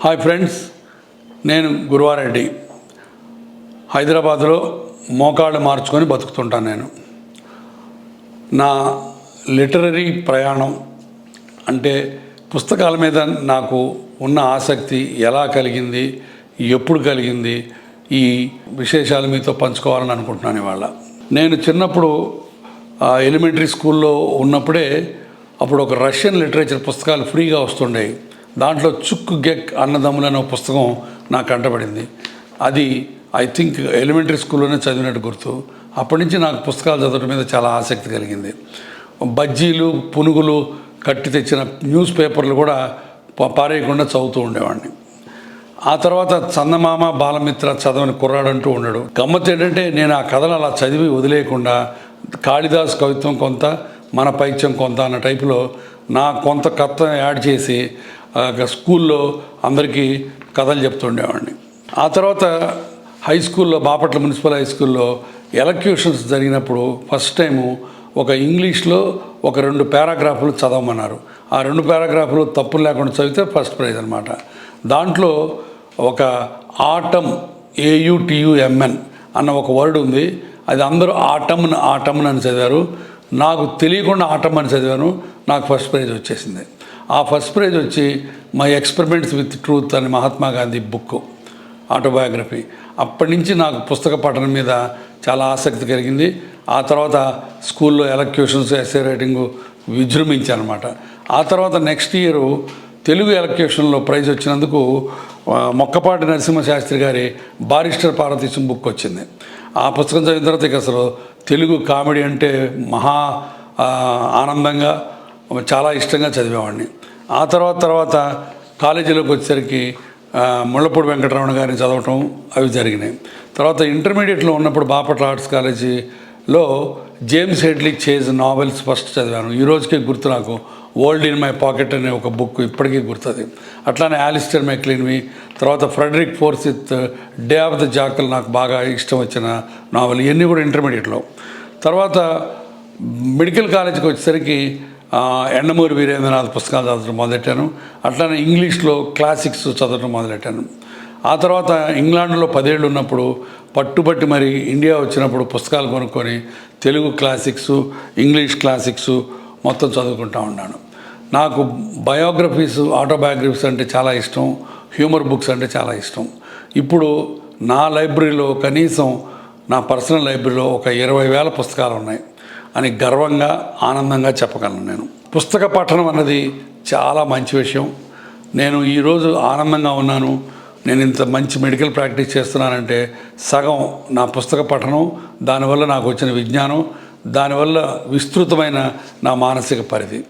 Hi friends, నేను గురువారెడ్డి. హైదరాబాద్లో మోకాళ్ళు మార్చుకొని బతుకుతుంటాను. నేను నా లిటరరీ ప్రయాణం అంటే పుస్తకాల మీద నాకు ఉన్న ఆసక్తి ఎలా కలిగింది, ఎప్పుడు కలిగింది, ఈ విశేషాలు మీతో పంచుకోవాలని అనుకుంటున్నాను ఇవాళ. నేను చిన్నప్పుడు ఎలిమెంటరీ స్కూల్లో ఉన్నప్పుడే అప్పుడు ఒక రష్యన్ లిటరేచర్ పుస్తకాలు ఫ్రీగా వస్తుండేవి. దాంట్లో చుక్ గెక్ అన్నదమ్ములు అనే పుస్తకం నాకు కంటపడింది. అది ఐ థింక్ ఎలిమెంటరీ స్కూల్లోనే చదివినట్టు గుర్తు. అప్పటి నుంచి నాకు పుస్తకాలు చదవడం మీద చాలా ఆసక్తి కలిగింది. బజ్జీలు, పునుగులు కట్టి తెచ్చిన న్యూస్ పేపర్లు కూడా పారేయకుండా చదువుతూ ఉండేవాడిని. ఆ తర్వాత చందమామ, బాలమిత్ర చదవని కుర్రాడంటూ ఉన్నాడు. గమ్మత్తు ఏంటంటే నేను ఆ కథలు అలా చదివి వదిలేయకుండా కాళిదాస్ కవిత్వం కొంత, మన పైత్యం కొంత అన్న టైపులో నా కొంత కథ యాడ్ చేసి స్కూల్లో అందరికీ కథలు చెప్తుండేవాడిని. ఆ తర్వాత హై స్కూల్లో, బాపట్ల మున్సిపల్ హై స్కూల్లో ఎలక్యూషన్స్ జరిగినప్పుడు ఫస్ట్ టైము ఒక ఇంగ్లీష్లో ఒక 2 పారాగ్రాఫ్లు చదవమన్నారు. ఆ 2 పారాగ్రాఫ్లు తప్పులు లేకుండా చదివితే ఫస్ట్ ప్రైజ్ అనమాట. దాంట్లో ఒక ఆటమ్, AUTUMN అన్న ఒక వర్డ్ ఉంది. అది అందరూ ఆటమ్ని అని చదివారు. నాకు తెలియకుండా ఆటమ్ అని చదివాను. నాకు ఫస్ట్ ప్రైజ్ వచ్చేసింది. ఆ ఫస్ట్ ప్రైజ్ వచ్చి మై ఎక్స్పెరిమెంట్స్ విత్ ట్రూత్ అని మహాత్మా గాంధీ బుక్, ఆటోబయోగ్రఫీ. అప్పటి నుంచి నాకు పుస్తక పఠనం మీద చాలా ఆసక్తి కలిగింది. ఆ తర్వాత స్కూల్లో ఎలక్యూషన్స్, ఎస్సే రైటింగు విజృంభించానమాట. ఆ తర్వాత నెక్స్ట్ ఇయర్ తెలుగు ఎలక్యూషన్లో ప్రైజ్ వచ్చినందుకు మొక్కపాటి నరసింహశాస్త్రి గారి బారిస్టర్ పార్వతీశం బుక్ వచ్చింది. ఆ పుస్తకం చదివిన తర్వాత ఇక అసలు తెలుగు కామెడీ అంటే మహా ఆనందంగా, చాలా ఇష్టంగా చదివేవాడిని. ఆ తర్వాత కాలేజీలోకి వచ్చేసరికి ముళ్ళపూడి వెంకటరమణ గారిని చదవటం అవి జరిగినాయి. తర్వాత ఇంటర్మీడియట్లో ఉన్నప్పుడు బాపట్ల ఆర్ట్స్ కాలేజీలో James Headley chase novels first చదివాను. ఈ రోజుకే గుర్తు నాకు. వరల్డ్ ఇన్ మై పాకెట్ అనే ఒక బుక్ ఇప్పటికీ గుర్తుంది. అట్లానే ఆలిస్టర్ మెక్లిన్వి, తర్వాత Frederick Forsyth Day of the Jackal నాకు బాగా ఇష్టం వచ్చిన నావెల్. ఇవన్నీ కూడా ఇంటర్మీడియట్లో. తర్వాత మెడికల్ కాలేజీకి వచ్చేసరికి ఎండమూరి వీరేంద్రనాథ్ పుస్తకాలు చదవడం మొదలెట్టాను. అట్లానే ఇంగ్లీష్లో క్లాసిక్స్ చదవడం మొదలెట్టాను. ఆ తర్వాత ఇంగ్లాండ్లో 10 ఏళ్ళు ఉన్నప్పుడు పట్టుబట్టి మరి ఇండియా వచ్చినప్పుడు పుస్తకాలు కొనుక్కొని తెలుగు క్లాసిక్స్, ఇంగ్లీష్ క్లాసిక్స్ మొత్తం చదువుకుంటూ ఉన్నాను. నాకు బయోగ్రఫీస్, ఆటోబయోగ్రఫీస్ అంటే చాలా ఇష్టం. హ్యూమర్ బుక్స్ అంటే చాలా ఇష్టం. ఇప్పుడు నా లైబ్రరీలో కనీసం నా పర్సనల్ లైబ్రరీలో ఒక 20,000 పుస్తకాలు ఉన్నాయి అని గర్వంగా, ఆనందంగా చెప్పగలను. నేను పుస్తక పఠనం అన్నది చాలా మంచి విషయం. నేను ఈరోజు ఆనందంగా ఉన్నాను, నేను ఇంత మంచి మెడికల్ ప్రాక్టీస్ చేస్తున్నానంటే సగం నా పుస్తక పఠనం, దానివల్ల నాకు వచ్చిన విజ్ఞానం, దానివల్ల విస్తృతమైన నా మానసిక పరిధి.